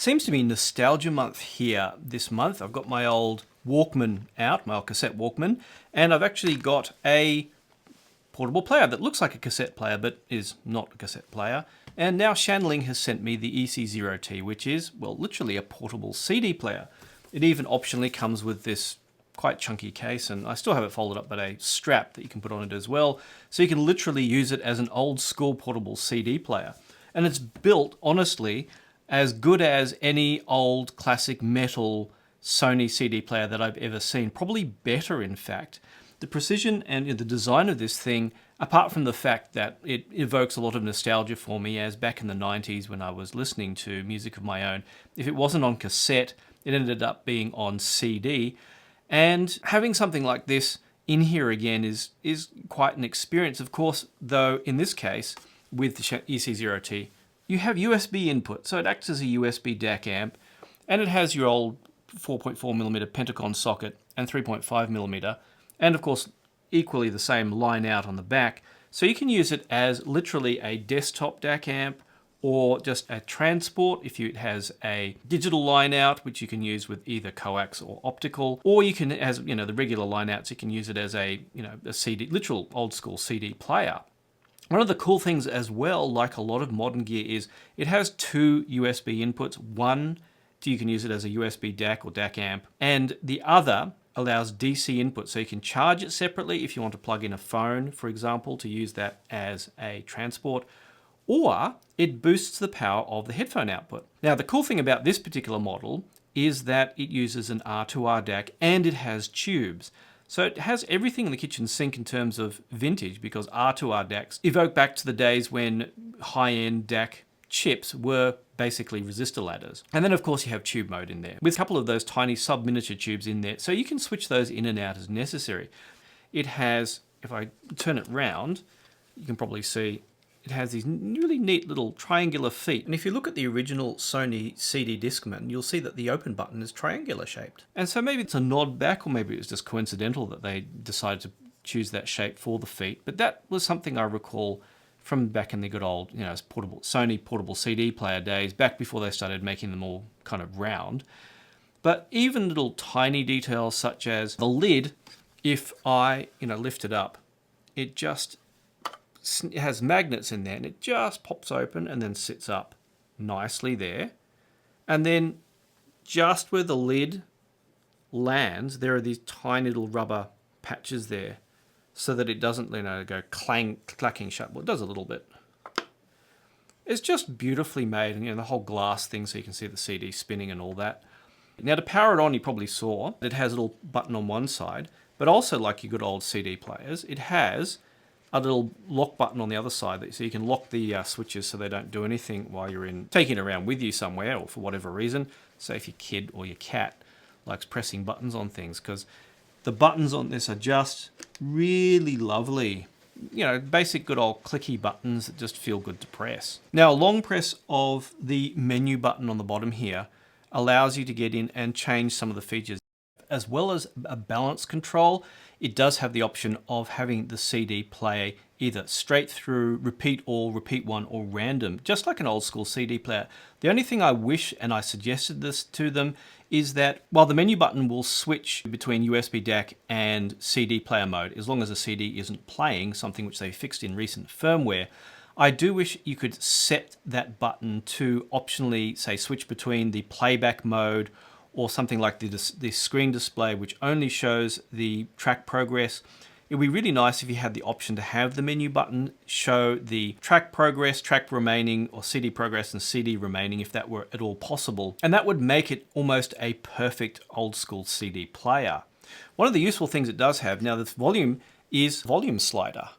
Seems to be nostalgia month here this month. I've got my old Walkman out, my old cassette Walkman, and I've actually got a portable player that looks like a cassette player but is not a cassette player. And now Shanling has sent me the EC Zero T, which is, well, literally a portable CD player. It even optionally comes with this quite chunky case, and I still have it folded up, but a strap that you can put on it as well. So you can literally use it as an old school portable CD player. And it's built, honestly, as good as any old classic metal Sony CD player that I've ever seen. Probably better, in fact. The precision and the design of this thing, apart from the fact that it evokes a lot of nostalgia for me, as back in the 90s when I was listening to music of my own, if it wasn't on cassette, it ended up being on CD. And having something like this in here again is quite an experience. Of course, though, in this case, with the EC Zero T, you have USB input. So it acts as a USB DAC amp, and it has your old 4.4mm Pentacon socket and 3.5mm, and of course, equally the same line out on the back. So you can use it as literally a desktop DAC amp, or just a transport if it has a digital line out, which you can use with either coax or optical, or you can, as the regular line outs, you can use it as a a CD, literal old school CD player. One of the cool things as well, like a lot of modern gear, is it has two USB inputs. One, you can use it as a USB DAC or DAC amp, and the other allows DC input, so you can charge it separately if you want to plug in a phone, for example, to use that as a transport, or it boosts the power of the headphone output. Now, the cool thing about this particular model is that it uses an R2R DAC and it has tubes. So it has everything in the kitchen sink in terms of vintage, because R2R DACs evoke back to the days when high-end DAC chips were basically resistor ladders. And then of course you have tube mode in there, with a couple of those tiny sub-miniature tubes in there, so you can switch those in and out as necessary. It has, if I turn it round, you can probably see it has these really neat little triangular feet. And if you look at the original Sony CD Discman, you'll see that the open button is triangular shaped. And so maybe it's a nod back, or maybe it was just coincidental that they decided to choose that shape for the feet. But that was something I recall from back in the good old, portable Sony portable CD player days, back before they started making them all kind of round. But even little tiny details such as the lid, if I lift it up, it has magnets in there, and it just pops open and then sits up nicely there. And then just where the lid lands, there are these tiny little rubber patches there, so that it doesn't go clacking shut. Well, it does a little bit. It's just beautifully made, and the whole glass thing, so you can see the CD spinning and all that. Now, to power it on, you probably saw it has a little button on one side, but also, like your good old CD players, it has a little lock button on the other side, so you can lock the switches so they don't do anything while you're taking it around with you somewhere, or for whatever reason. Say if your kid or your cat likes pressing buttons on things, because the buttons on this are just really lovely. Basic good old clicky buttons that just feel good to press. Now, a long press of the menu button on the bottom here allows you to get in and change some of the features. As well as a balance control, it does have the option of having the CD play either straight through, repeat all, repeat one, or random, just like an old school CD player. The only thing I wish, and I suggested this to them, is that while the menu button will switch between USB DAC and CD player mode, as long as the CD isn't playing, something which they fixed in recent firmware, I do wish you could set that button to optionally, say, switch between the playback mode or something like the screen display, which only shows the track progress. It would be really nice if you had the option to have the menu button show the track progress, track remaining, or CD progress and CD remaining, if that were at all possible. And that would make it almost a perfect old school CD player. One of the useful things it does have, now this volume, is volume slider,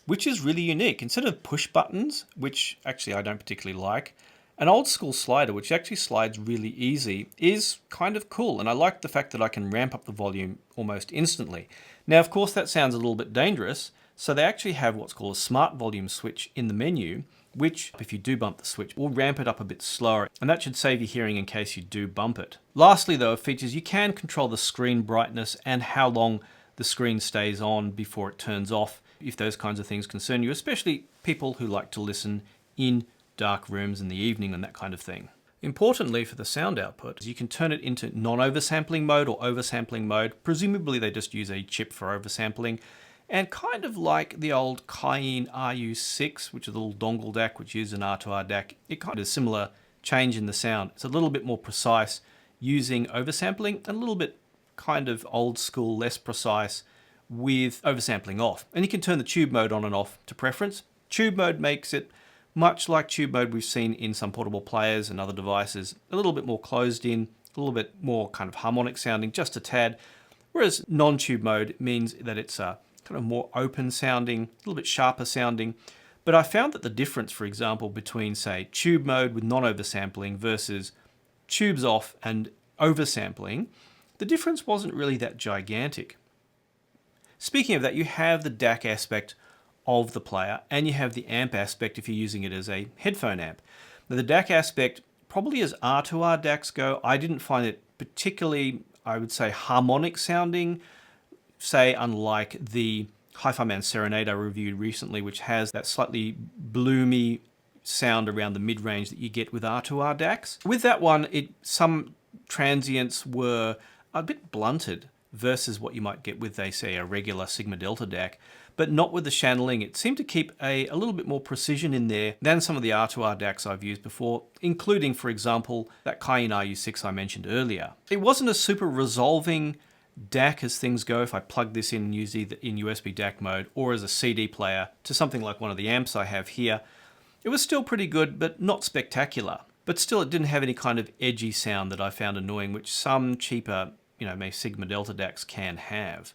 which is really unique. Instead of push buttons, which actually I don't particularly like, an old school slider, which actually slides really easy, is kind of cool. And I like the fact that I can ramp up the volume almost instantly. Now, of course, that sounds a little bit dangerous. So they actually have what's called a smart volume switch in the menu, which, if you do bump the switch, will ramp it up a bit slower. And that should save you hearing in case you do bump it. Lastly, though, of features, you can control the screen brightness and how long the screen stays on before it turns off, if those kinds of things concern you, especially people who like to listen in dark rooms in the evening and that kind of thing. Importantly for the sound output, you can turn it into non-oversampling mode or oversampling mode. Presumably they just use a chip for oversampling. And kind of like the old Cayenne RU6, which is a little dongle DAC, which uses an R2R DAC, it kind of a similar change in the sound. It's a little bit more precise using oversampling, and a little bit kind of old school, less precise with oversampling off. And you can turn the tube mode on and off to preference. Tube mode makes it much like tube mode we've seen in some portable players and other devices, a little bit more closed in, a little bit more kind of harmonic sounding, just a tad. Whereas non-tube mode means that it's kind of more open sounding, a little bit sharper sounding. But I found that the difference, for example, between say tube mode with non-oversampling versus tubes off and oversampling, the difference wasn't really that gigantic. Speaking of that, you have the DAC aspect of the player, and you have the amp aspect if you're using it as a headphone amp. Now, the DAC aspect, probably as R2R DACs go, I didn't find it particularly, I would say, harmonic sounding, say unlike the Hi-Fi Man Serenade I reviewed recently, which has that slightly bloomy sound around the mid-range that you get with R2R DACs. With that one, some transients were a bit blunted versus what you might get with, say, a regular Sigma Delta DAC, but not with the Shanling. It seemed to keep a little bit more precision in there than some of the R2R DACs I've used before, including, for example, that Cayenne RU6 I mentioned earlier. It wasn't a super resolving DAC as things go if I plug this in and use either in USB DAC mode or as a CD player to something like one of the amps I have here. It was still pretty good, but not spectacular. But still, it didn't have any kind of edgy sound that I found annoying, which some cheaper, maybe Sigma Delta DACs can have.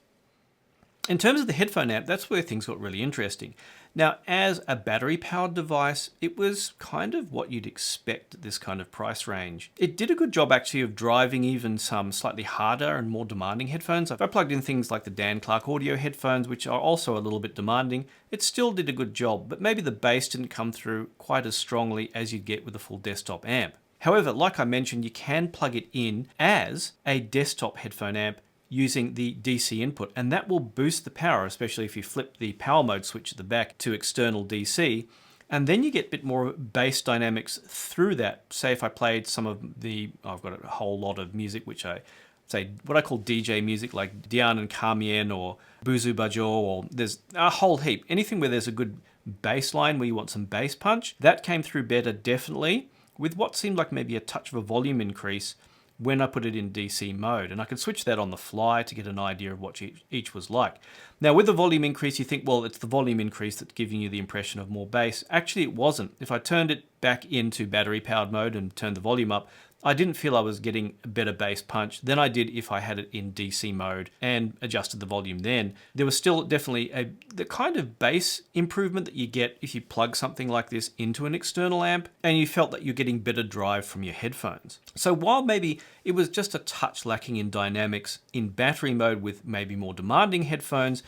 In terms of the headphone amp, that's where things got really interesting. Now, as a battery-powered device, it was kind of what you'd expect at this kind of price range. It did a good job, actually, of driving even some slightly harder and more demanding headphones. If I plugged in things like the Dan Clark Audio headphones, which are also a little bit demanding, it still did a good job, but maybe the bass didn't come through quite as strongly as you'd get with a full desktop amp. However, like I mentioned, you can plug it in as a desktop headphone amp using the DC input, and that will boost the power, especially if you flip the power mode switch at the back to external DC, and then you get a bit more bass dynamics through that. Say if I played some of I've got a whole lot of music which I say what I call DJ music, like Diane and Carmien or Buzu Bajo, or there's a whole heap. Anything where there's a good bass line where you want some bass punch, that came through better definitely, with what seemed like maybe a touch of a volume increase when I put it in DC mode. And I could switch that on the fly to get an idea of what each was like. Now with the volume increase, you think, well, it's the volume increase that's giving you the impression of more bass. Actually, it wasn't. If I turned it back into battery powered mode and turned the volume up, I didn't feel I was getting a better bass punch than I did if I had it in DC mode and adjusted the volume then. There was still definitely the kind of bass improvement that you get if you plug something like this into an external amp, and you felt that you're getting better drive from your headphones. So while maybe it was just a touch lacking in dynamics in battery mode with maybe more demanding headphones,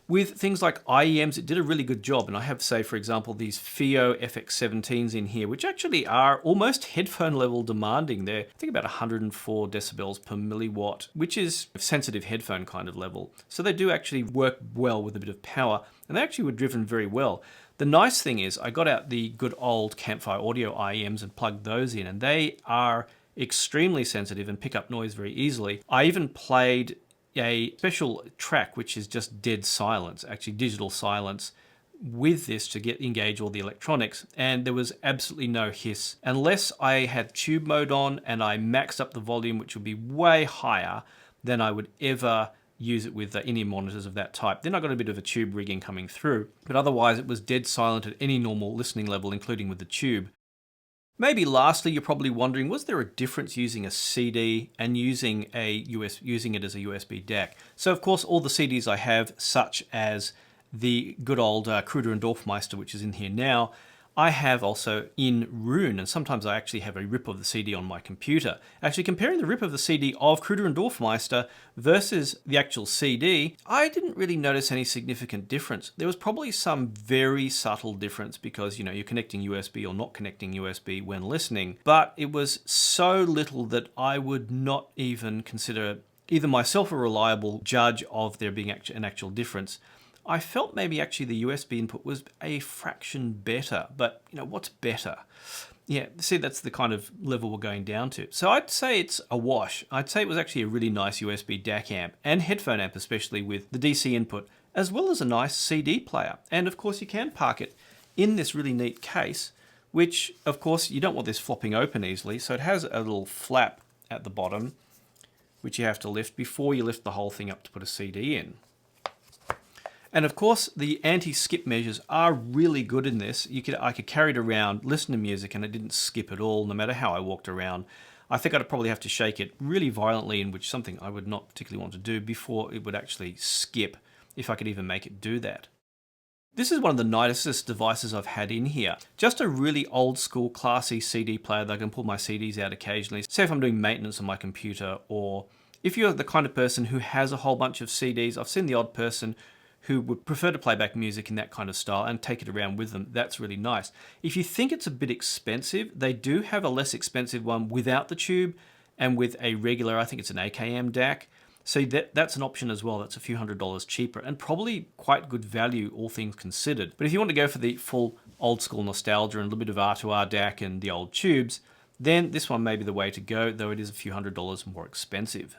with things like IEMs, it did a really good job. And I have, say, for example, these FIO FX17s in here, which actually are almost headphone level demanding. They're, I think, about 104 decibels per milliwatt, which is sensitive headphone kind of level. So they do actually work well with a bit of power, and they actually were driven very well. The nice thing is I got out the good old Campfire Audio IEMs and plugged those in, and they are extremely sensitive and pick up noise very easily. I even played a special track which is just dead silence, actually digital silence, with this to engage all the electronics, and there was absolutely no hiss. Unless I had tube mode on and I maxed up the volume, which would be way higher than I would ever use it with in-ear monitors of that type. Then I got a bit of a tube rigging coming through, but otherwise it was dead silent at any normal listening level, including with the tube. Maybe lastly, you're probably wondering, was there a difference using a CD and using it as a USB DAC? So of course, all the CDs I have, such as the good old Kruder and Dorfmeister, which is in here now, I have also in Roon, and sometimes I actually have a rip of the CD on my computer. Actually, comparing the rip of the CD of Kruder and Dorfmeister versus the actual CD, I didn't really notice any significant difference. There was probably some very subtle difference because, you're connecting USB or not connecting USB when listening, but it was so little that I would not even consider either myself a reliable judge of there being an actual difference. I felt maybe actually the USB input was a fraction better, but what's better? Yeah, see, that's the kind of level we're going down to. So I'd say it's a wash. I'd say it was actually a really nice USB DAC amp and headphone amp, especially with the DC input, as well as a nice CD player. And of course you can park it in this really neat case, which of course you don't want this flopping open easily. So it has a little flap at the bottom, which you have to lift before you lift the whole thing up to put a CD in. And of course, the anti-skip measures are really good in this. I could carry it around, listen to music, and it didn't skip at all, no matter how I walked around. I think I'd probably have to shake it really violently, in which something I would not particularly want to do, before it would actually skip, if I could even make it do that. This is one of the nicest devices I've had in here. Just a really old school, classy CD player that I can pull my CDs out occasionally. Say if I'm doing maintenance on my computer, or if you're the kind of person who has a whole bunch of CDs. I've seen the odd person who would prefer to play back music in that kind of style and take it around with them. That's really nice. If you think it's a bit expensive, they do have a less expensive one without the tube and with a regular, I think it's an AKM DAC. So that's an option as well. That's a few $100s cheaper and probably quite good value, all things considered. But if you want to go for the full old school nostalgia and a little bit of R2R DAC and the old tubes, then this one may be the way to go, though it is a few $100s more expensive.